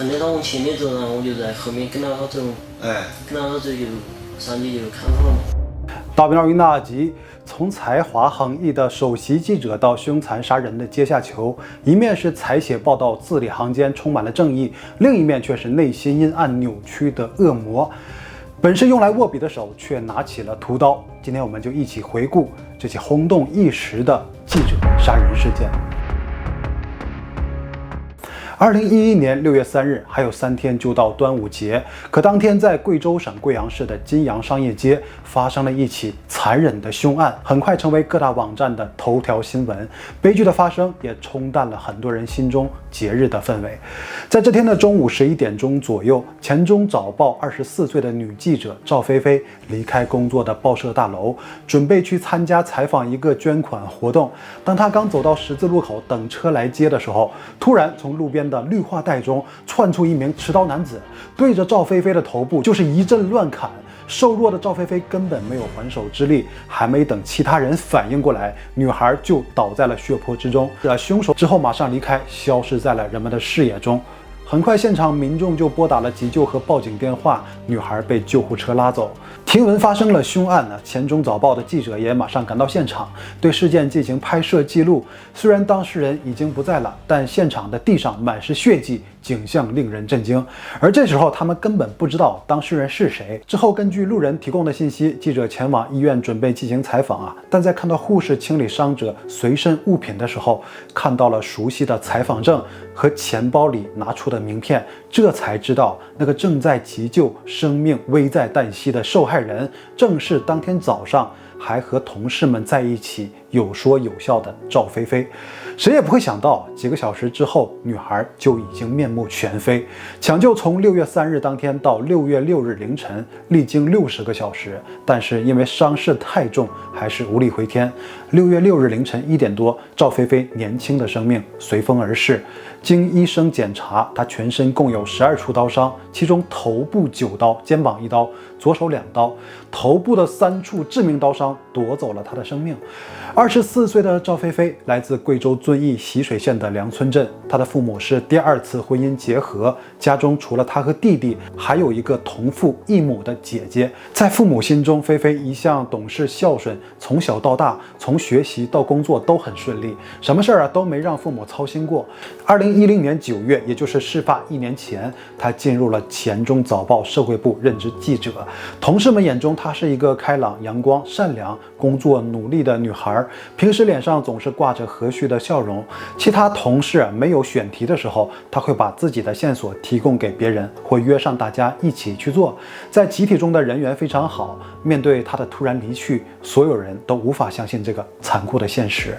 看得到往前面走，然后我就在后面跟着他走，跟着他走就上去就看到了嘛。大兵二云纳吉从才华横溢的首席记者到凶残杀人的阶下囚，一面是采写报道字里行间充满了正义，另一面却是内心阴暗扭曲的恶魔。本是用来握笔的手，却拿起了屠刀。今天我们就一起回顾这起轰动一时的记者杀人事件。2011年6月3日，还有3天就到端午节，可当天在贵州省贵阳市的金阳商业街发生了一起残忍的凶案，很快成为各大网站的头条新闻。悲剧的发生也冲淡了很多人心中节日的氛围。在这天的中午11点钟左右，黔中早报24岁的女记者赵菲菲离开工作的报社大楼，准备去参加采访一个捐款活动。当她刚走到十字路口等车来接的时候，突然从路边的绿化带中窜出一名持刀男子，对着赵菲菲的头部就是一阵乱砍。瘦弱的赵菲菲根本没有还手之力，还没等其他人反应过来，女孩就倒在了血泊之中。凶手之后马上离开，消失在了人们的视野中。很快，现场民众就拨打了急救和报警电话，女孩被救护车拉走。听闻发生了凶案呢，黔中早报的记者也马上赶到现场，对事件进行拍摄记录。虽然当事人已经不在了，但现场的地上满是血迹，景象令人震惊。而这时候，他们根本不知道当事人是谁。之后，根据路人提供的信息，记者前往医院准备进行采访但在看到护士清理伤者随身物品的时候，看到了熟悉的采访证和钱包里拿出的名片，这才知道那个正在急救、生命危在旦夕的受害人，正是当天早上还和同事们在一起有说有笑的赵菲菲。谁也不会想到，几个小时之后，女孩就已经面目全非。抢救从6月3日当天到6月6日凌晨，历经60个小时，但是因为伤势太重，还是无力回天。6月6日凌晨1点多，赵菲菲年轻的生命随风而逝。经医生检查，她全身共有12处刀伤，其中头部9刀，肩膀1刀，左手2刀，头部的3处致命刀伤夺走了她的生命。24岁的赵菲菲来自贵州遵义习水县的梁村镇，她的父母是第2次婚姻结合，家中除了她和弟弟，还有一个同父异母的姐姐。在父母心中，菲菲一向懂事孝顺，从小到大，从学习到工作都很顺利，什么事儿都没让父母操心过。2010年9月，也就是事发1年前，她进入了黔中早报社会部任职记者。同事们眼中，她是一个开朗、阳光、善良、工作努力的女孩，平时脸上总是挂着和煦的笑容。其他同事没有选题的时候，她会把自己的线索提供给别人，或约上大家一起去做。在集体中的人缘非常好。面对她的突然离去，所有人都无法相信这个残酷的现实。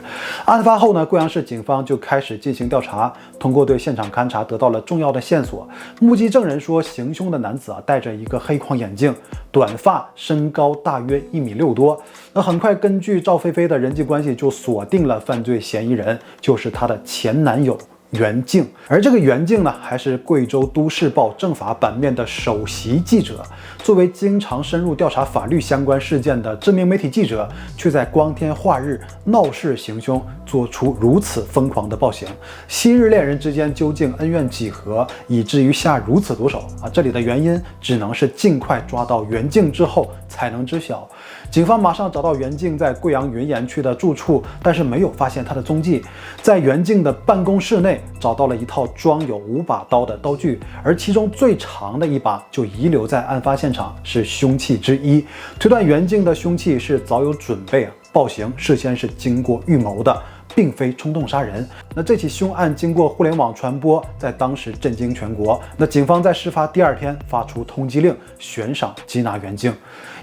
案发后呢，贵阳市警方就开始进行调查，通过对现场勘查得到了重要的线索。目击证人说，行凶的男子戴着一个黑框眼镜，短发，身高大约1.6米多。那很快根据赵菲菲的人际关系就锁定了犯罪嫌疑人，就是她的前男友袁静。而这个袁静呢，还是贵州都市报政法版面的首席记者。作为经常深入调查法律相关事件的知名媒体记者，却在光天化日闹市行凶，做出如此疯狂的暴行。昔日恋人之间究竟恩怨几何，以至于下如此毒手这里的原因只能是尽快抓到袁静之后才能知晓。警方马上找到袁静在贵阳云岩区的住处，但是没有发现她的踪迹。在袁静的办公室内找到了一套装有5把刀的刀具，而其中最长的一把就遗留在案发现场，是凶器之一。推断袁静的凶器是早有准备，暴行事先是经过预谋的，并非冲动杀人。那这起凶案经过互联网传播，在当时震惊全国。那警方在事发第2天发出通缉令，悬赏缉拿袁静。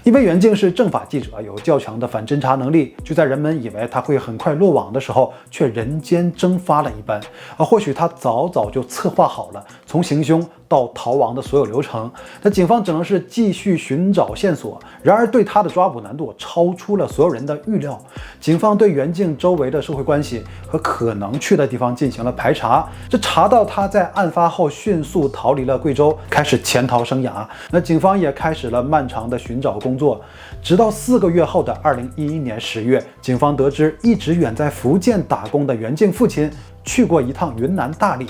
因为袁静是政法记者，有较强的反侦查能力，就在人们以为他会很快落网的时候，却人间蒸发了一般。或许他早就策划好了从行凶到逃亡的所有流程。那警方只能是继续寻找线索，然而对他的抓捕难度超出了所有人的预料。警方对袁静周围的社会关系和可能去的地方进行了排查，这查到他在案发后迅速逃离了贵州，开始潜逃生涯。那警方也开始了漫长的寻找工作，直到4个月后的2011年10月，警方得知一直远在福建打工的袁静父亲去过一趟云南大理，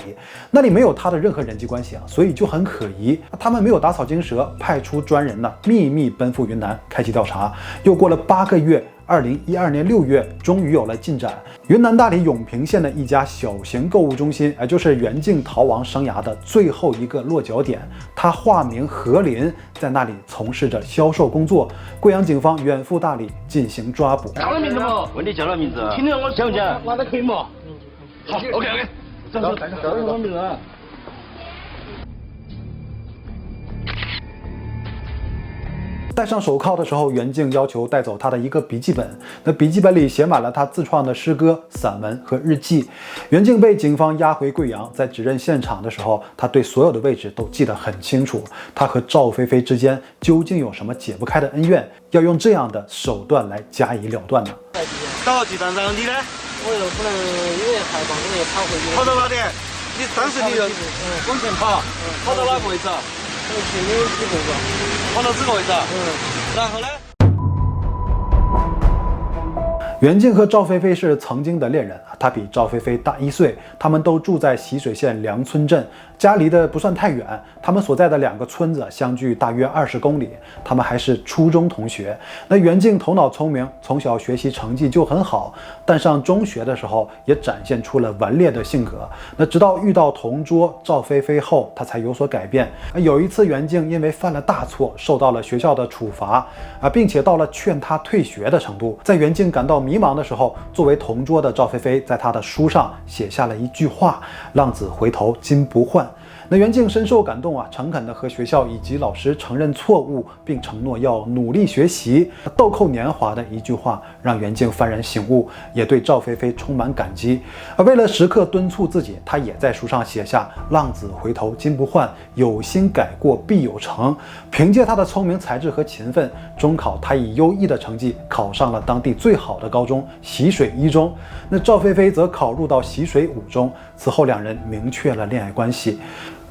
那里没有他的任何人际关系所以就很可疑。他们没有打草惊蛇，派出专人秘密奔赴云南开启调查。又过了8个月，2012年6月，终于有了进展。云南大理永平县的一家小型购物中心，就是袁静逃亡生涯的最后一个落脚点。他化名何林，在那里从事着销售工作。贵阳警方远赴大理进行抓捕。叫了名字不？问你叫了名字？听着我讲不讲？那可以吗？好 ，OK， 叫我名字。戴上手铐的时候，袁静要求带走他的一个笔记本，那笔记本里写满了他自创的诗歌、散文和日记。袁静被警方押回贵阳，在指认现场的时候，他对所有的位置都记得很清楚。他和赵菲菲之间究竟有什么解不开的恩怨，要用这样的手段来加以了断呢？到几站你呢？我又不能因为害怕，我又跑回去。跑到哪里？你当时你就往前跑，跑到哪个位置？前面几步吧。跑到这个位置。然后呢？袁静和赵菲菲是曾经的恋人，他比赵菲菲大1岁，他们都住在习水县梁村镇，家离得不算太远，他们所在的2个村子相距大约20公里，他们还是初中同学。那袁静头脑聪明，从小学习成绩就很好，但上中学的时候也展现出了顽劣的性格。那直到遇到同桌赵菲菲后，他才有所改变。有一次，袁静因为犯了大错，受到了学校的处罚并且到了劝他退学的程度。在袁静感到迷茫的时候，作为同桌的赵菲菲在他的书上写下了一句话：浪子回头金不换。那袁静深受感动诚恳地和学校以及老师承认错误，并承诺要努力学习。豆蔻年华的一句话让袁静幡然醒悟，也对赵菲菲充满感激。为了时刻敦促自己，他也在书上写下浪子回头金不换，有心改过必有成。凭借他的聪明才智和勤奋，中考他以优异的成绩考上了当地最好的高中习水一中。那赵菲菲则考入到习水5中，此后2人明确了恋爱关系。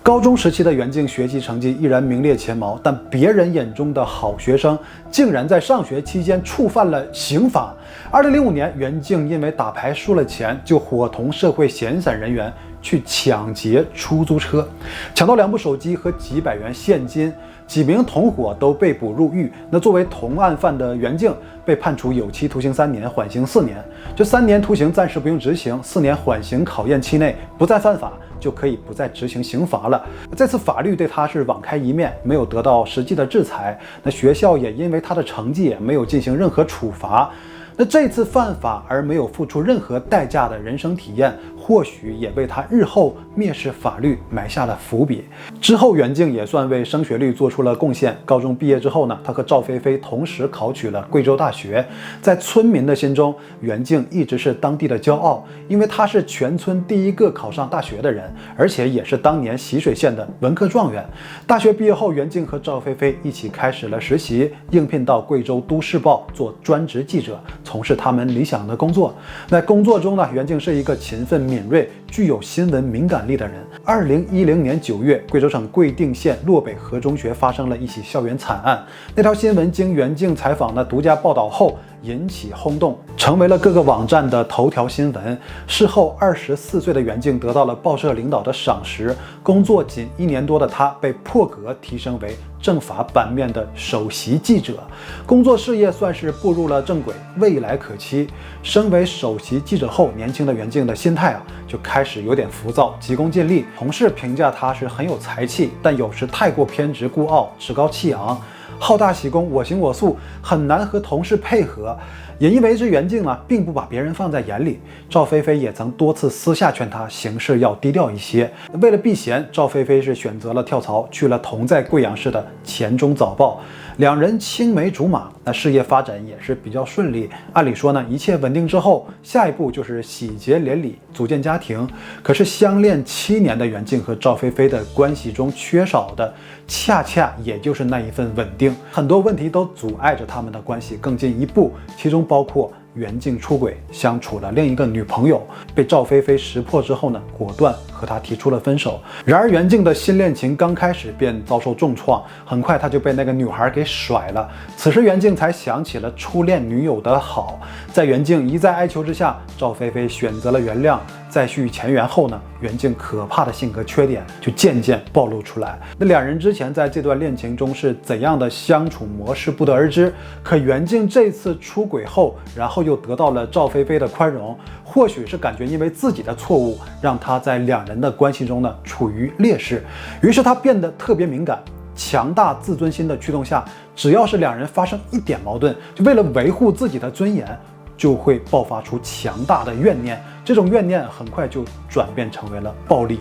高中时期的袁静学习成绩依然名列前茅，但别人眼中的好学生竟然在上学期间触犯了刑法。2005年，袁静因为打牌输了钱，就伙同社会闲散人员去抢劫出租车，抢到2部手机和几百元现金。几名同伙都被捕入狱。那作为同案犯的袁静被判处有期徒刑3年，缓刑4年。这3年徒刑暂时不用执行，4年缓刑考验期内不再犯法，就可以不再执行刑罚了。这次法律对他是网开一面，没有得到实际的制裁。那学校也因为他的成绩没有进行任何处罚。那这次犯法而没有付出任何代价的人生体验，或许也为他日后蔑视法律埋下了伏笔。之后，袁静也算为升学率做出了贡献。高中毕业之后呢，他和赵菲菲同时考取了贵州大学。在村民的心中，袁静一直是当地的骄傲，因为他是全村第一个考上大学的人，而且也是当年习水县的文科状元。大学毕业后，袁静和赵菲菲一起开始了实习，应聘到贵州都市报做专职记者，从事他们理想的工作。在工作中呢，袁静是一个勤奋敏锐、具有新闻敏感力的人。2010年9月，贵州省贵定县洛北河中学发生了一起校园惨案。那条新闻经袁静采访的独家报道后，引起轰动，成为了各个网站的头条新闻。事后，24岁的袁静得到了报社领导的赏识，工作仅1年多的他被破格提升为政法版面的首席记者，工作事业算是步入了正轨，未来可期。身为首席记者后，年轻的袁静的心态就开始有点浮躁，急功近利。同事评价他是很有才气，但有时太过偏执孤傲，趾高气昂，好大喜功，我行我素，很难和同事配合。也因为这袁静并不把别人放在眼里，赵菲菲也曾多次私下劝他行事要低调一些。为了避嫌，赵菲菲是选择了跳槽，去了同在贵阳市的黔中早报。2人青梅竹马，那事业发展也是比较顺利。按理说呢，一切稳定之后，下一步就是喜结连理，组建家庭。可是相恋7年的袁静和赵菲菲的关系中缺少的，恰恰也就是那一份稳定。很多问题都阻碍着他们的关系更进一步，其中包括袁静出轨，相处了另一个女朋友，被赵菲菲识破之后呢，果断和他提出了分手。然而袁静的新恋情刚开始便遭受重创，很快他就被那个女孩给甩了。此时袁静才想起了初恋女友的好，在袁静一再哀求之下，赵菲菲选择了原谅。再续前缘后呢，袁静可怕的性格缺点就渐渐暴露出来。那两人之前在这段恋情中是怎样的相处模式不得而知，可袁静这次出轨后，然后又得到了赵菲菲的宽容，或许是感觉因为自己的错误，让她在两人的关系中呢处于劣势，于是她变得特别敏感。强大自尊心的驱动下，只要是两人发生一点矛盾，就为了维护自己的尊严，就会爆发出强大的怨念，这种怨念很快就转变成为了暴力。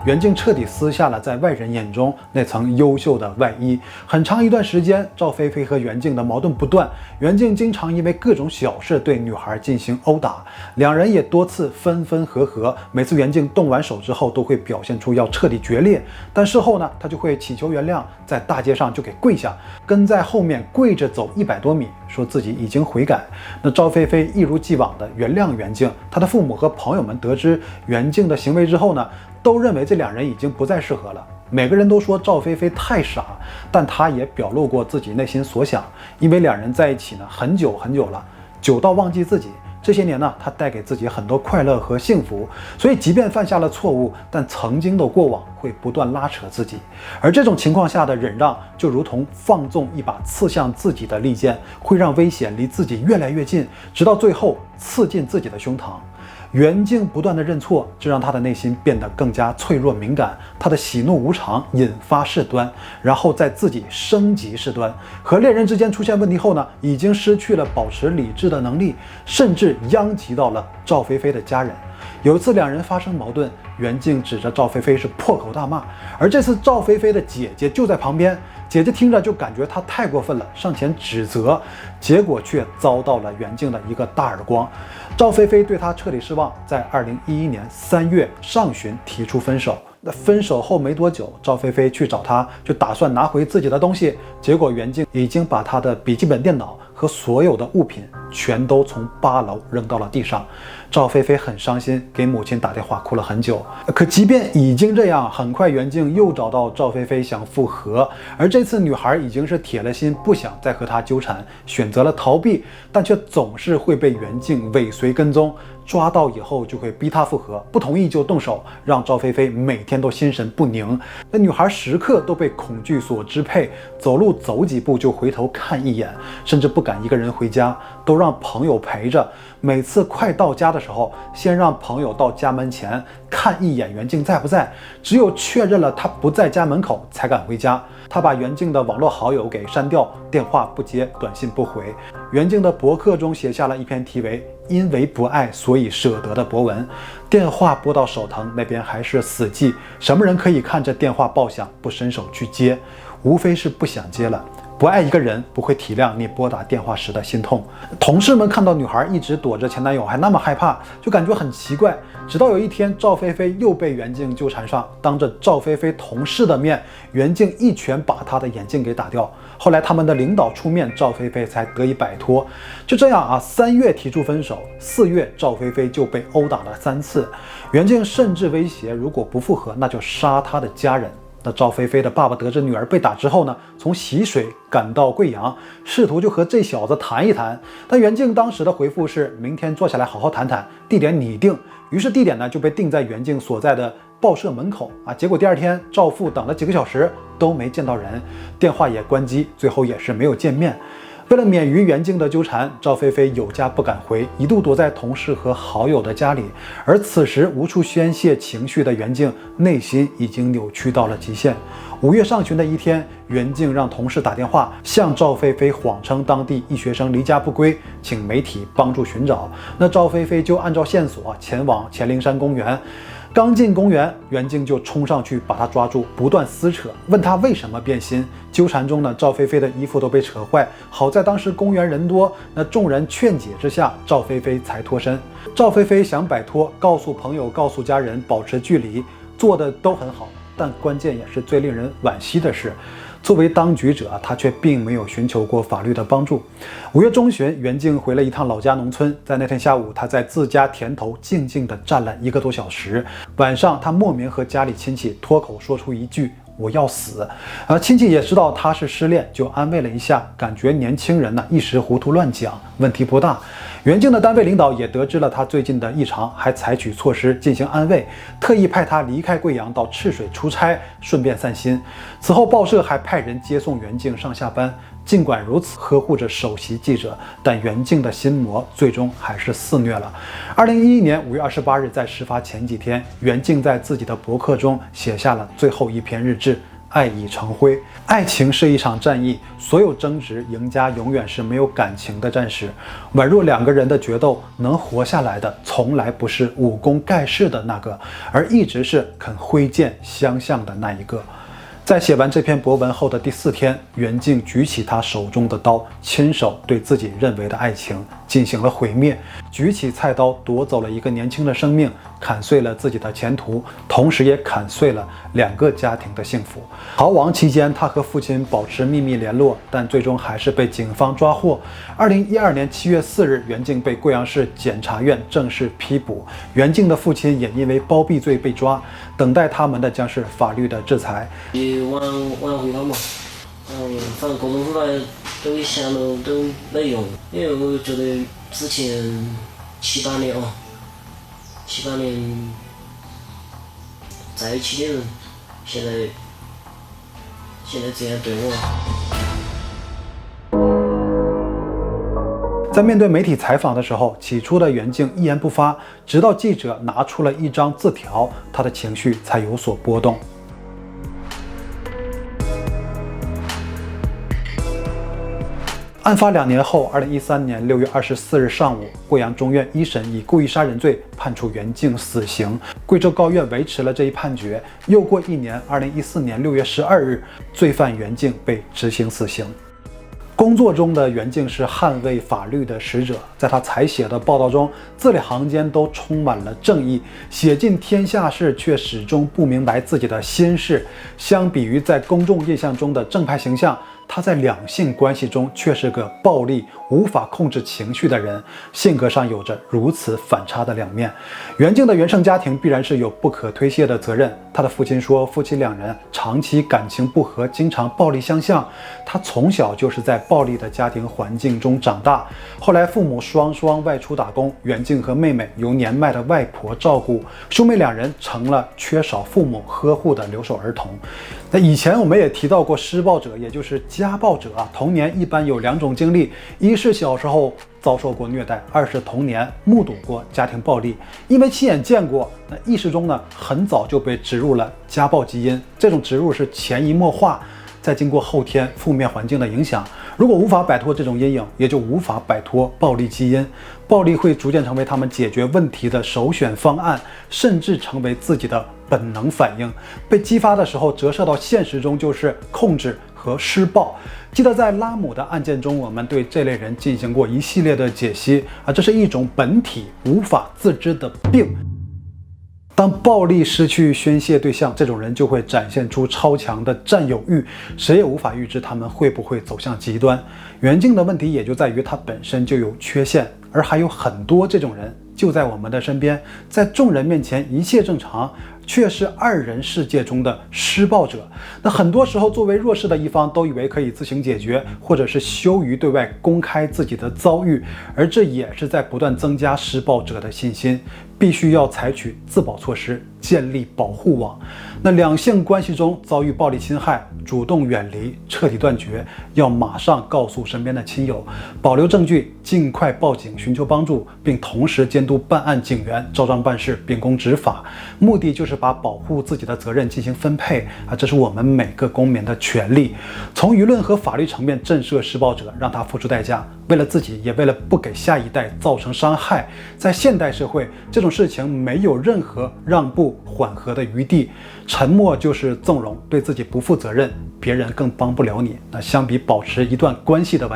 袁静彻底撕下了在外人眼中那层优秀的外衣。很长一段时间，赵菲菲和袁静的矛盾不断，袁静经常因为各种小事对女孩进行殴打，两人也多次分分合合。每次袁静动完手之后，都会表现出要彻底决裂，但事后呢，她就会祈求原谅，在大街上就给跪下，跟在后面跪着走100多米，说自己已经悔改。那赵菲菲一如既往的原谅袁静，她的父母和朋友们得知袁静的行为之后呢，都认为这两人已经不再适合了。每个人都说赵菲菲太傻，但她也表露过自己内心所想，因为两人在一起呢很久很久了，久到忘记自己。这些年呢，她带给自己很多快乐和幸福，所以即便犯下了错误，但曾经的过往会不断拉扯自己。而这种情况下的忍让，就如同放纵一把刺向自己的利剑，会让危险离自己越来越近，直到最后刺进自己的胸膛。袁静不断的认错，这让他的内心变得更加脆弱敏感，他的喜怒无常引发事端，然后在自己升级事端。和恋人之间出现问题后呢，已经失去了保持理智的能力，甚至殃及到了赵菲菲的家人。有一次两人发生矛盾，袁静指着赵菲菲是破口大骂，而这次赵菲菲的姐姐就在旁边，姐姐听着就感觉她太过分了，上前指责，结果却遭到了袁静的一个大耳光。赵菲菲对她彻底失望，在2011年3月上旬提出分手。那分手后没多久，赵菲菲去找他，就打算拿回自己的东西，结果袁静已经把他的笔记本电脑和所有的物品全都从8楼扔到了地上。赵菲菲很伤心，给母亲打电话哭了很久。可即便已经这样，很快袁静又找到赵菲菲想复合，而这次女孩已经是铁了心不想再和他纠缠，选择了逃避，但却总是会被袁静尾随跟踪，抓到以后就会逼她复合，不同意就动手，让赵菲菲每天都心神不宁。那女孩时刻都被恐惧所支配，走路走几步就回头看一眼，甚至不敢一个人回家，都让朋友陪着。每次快到家的时候，先让朋友到家门前看一眼袁静在不在，只有确认了她不在家门口才敢回家。他把袁静的网络好友给删掉，电话不接，短信不回。袁静的博客中写下了一篇题为“因为不爱所以舍得”的博文。电话拨到手疼，那边还是死寂，什么人可以看着电话报响不伸手去接？无非是不想接了。不爱一个人不会体谅你拨打电话时的心痛。同事们看到女孩一直躲着前男友还那么害怕，就感觉很奇怪。直到有一天赵菲菲又被袁静纠缠上，当着赵菲菲同事的面，袁静一拳把她的眼镜给打掉。后来他们的领导出面，赵菲菲才得以摆脱。就这样啊，3月提出分手，4月赵菲菲就被殴打了3次。袁静甚至威胁，如果不复合，那就杀她的家人。那赵菲菲的爸爸得知女儿被打之后呢，从习水赶到贵阳，试图就和这小子谈一谈。但袁静当时的回复是明天坐下来好好谈谈，地点你定。于是地点呢就被定在袁静所在的报社门口啊。结果第二天赵父等了几个小时都没见到人，电话也关机，最后也是没有见面。为了免于袁静的纠缠，赵菲菲有家不敢回，一度躲在同事和好友的家里。而此时无处宣泄情绪的袁静，内心已经扭曲到了极限。5月上旬的一天，袁静让同事打电话，向赵菲菲谎称当地一学生离家不归，请媒体帮助寻找。那赵菲菲就按照线索前往乾陵山公园。刚进公园，袁静就冲上去把他抓住，不断撕扯，问他为什么变心。纠缠中呢，赵菲菲的衣服都被扯坏，好在当时公园人多，那众人劝解之下，赵菲菲才脱身。赵菲菲想摆脱，告诉朋友，告诉家人保持距离，做的都很好。但关键也是最令人惋惜的是，作为当局者，他却并没有寻求过法律的帮助。5月中旬，袁静回了一趟老家农村，在那天下午，他在自家田头静静地站了1个多小时。晚上，他莫名和家里亲戚脱口说出一句：“我要死。”亲戚也知道他是失恋，就安慰了一下，感觉年轻人呢一时糊涂乱讲，问题不大。袁静的单位领导也得知了他最近的异常，还采取措施进行安慰，特意派他离开贵阳到赤水出差，顺便散心。此后，报社还派人接送袁静上下班。尽管如此呵护着首席记者，但袁静的心魔最终还是肆虐了。2011年5月28日，在事发前几天，袁静在自己的博客中写下了最后一篇日志：爱已成灰。爱情是一场战役，所有争执，赢家永远是没有感情的战士。宛若2个人的决斗，能活下来的从来不是武功盖世的那个，而一直是肯挥剑相向的那一个。在写完这篇博文后的第4天，袁静举起他手中的刀，亲手对自己认为的爱情进行了毁灭，举起菜刀夺走了一个年轻的生命，砍碎了自己的前途，同时也砍碎了2个家庭的幸福。逃亡期间，他和父亲保持秘密联络，但最终还是被警方抓获。2012年7月4日，袁静被贵阳市检察院正式批捕，袁静的父亲也因为包庇罪被抓，等待他们的将是法律的制裁。挽回他嘛，反正各种手段都想了都没用，因为我觉得之前7、8年在一起的人，现在这样对我。在面对媒体采访的时候，起初的袁静一言不发，直到记者拿出了一张字条，他的情绪才有所波动。案发2年后，2013年6月24日上午，贵阳中院一审以故意杀人罪判处袁静死刑。贵州高院维持了这一判决。又过1年，2014年6月12日，罪犯袁静被执行死刑。工作中的袁静是捍卫法律的使者，在他采写的报道中，字里行间都充满了正义，写尽天下事，却始终不明白自己的心事。相比于在公众印象中的正派形象，他在两性关系中却是个暴力、无法控制情绪的人，性格上有着如此反差的两面。袁静的原生家庭必然是有不可推卸的责任。他的父亲说，夫妻2人长期感情不和，经常暴力相向。他从小就是在暴力的家庭环境中长大，后来父母双外出打工，袁静和妹妹由年迈的外婆照顾，兄妹2人成了缺少父母呵护的留守儿童。那以前我们也提到过，施暴者也就是家暴者童年一般有2种经历，一是小时候遭受过虐待，二是童年目睹过家庭暴力。因为亲眼见过，那意识中呢很早就被植入了家暴基因，这种植入是潜移默化，再经过后天负面环境的影响，如果无法摆脱这种阴影，也就无法摆脱暴力基因。暴力会逐渐成为他们解决问题的首选方案，甚至成为自己的本能反应。被激发的时候，折射到现实中就是控制和施暴。记得在拉姆的案件中，我们对这类人进行过一系列的解析这是一种本体无法自知的病。当暴力失去宣泄对象，这种人就会展现出超强的占有欲，谁也无法预知他们会不会走向极端。袁静的问题也就在于他本身就有缺陷，而还有很多这种人就在我们的身边，在众人面前一切正常，却是2人世界中的施暴者。那很多时候，作为弱势的一方都以为可以自行解决，或者是羞于对外公开自己的遭遇，而这也是在不断增加施暴者的信心。必须要采取自保措施，建立保护网。那两性关系中遭遇暴力侵害，主动远离，彻底断绝，要马上告诉身边的亲友，保留证据，尽快报警寻求帮助，并同时监督办案警员照章办事，秉公执法。目的就是把保护自己的责任进行分配这是我们每个公民的权利。从舆论和法律层面震慑施暴者，让他付出代价，为了自己，也为了不给下一代造成伤害。在现代社会，这种种事情没有任何让步缓和的余地，沉默就是纵容，对自己不负责任，别人更帮不了你。那相比保持一段关系的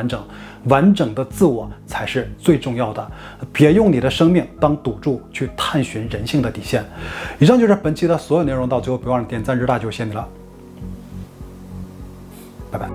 完整的自我才是最重要的。别用你的生命当赌注去探寻人性的底线。以上就是本期的所有内容，到最后别忘了点赞日大，就谢你了，拜拜。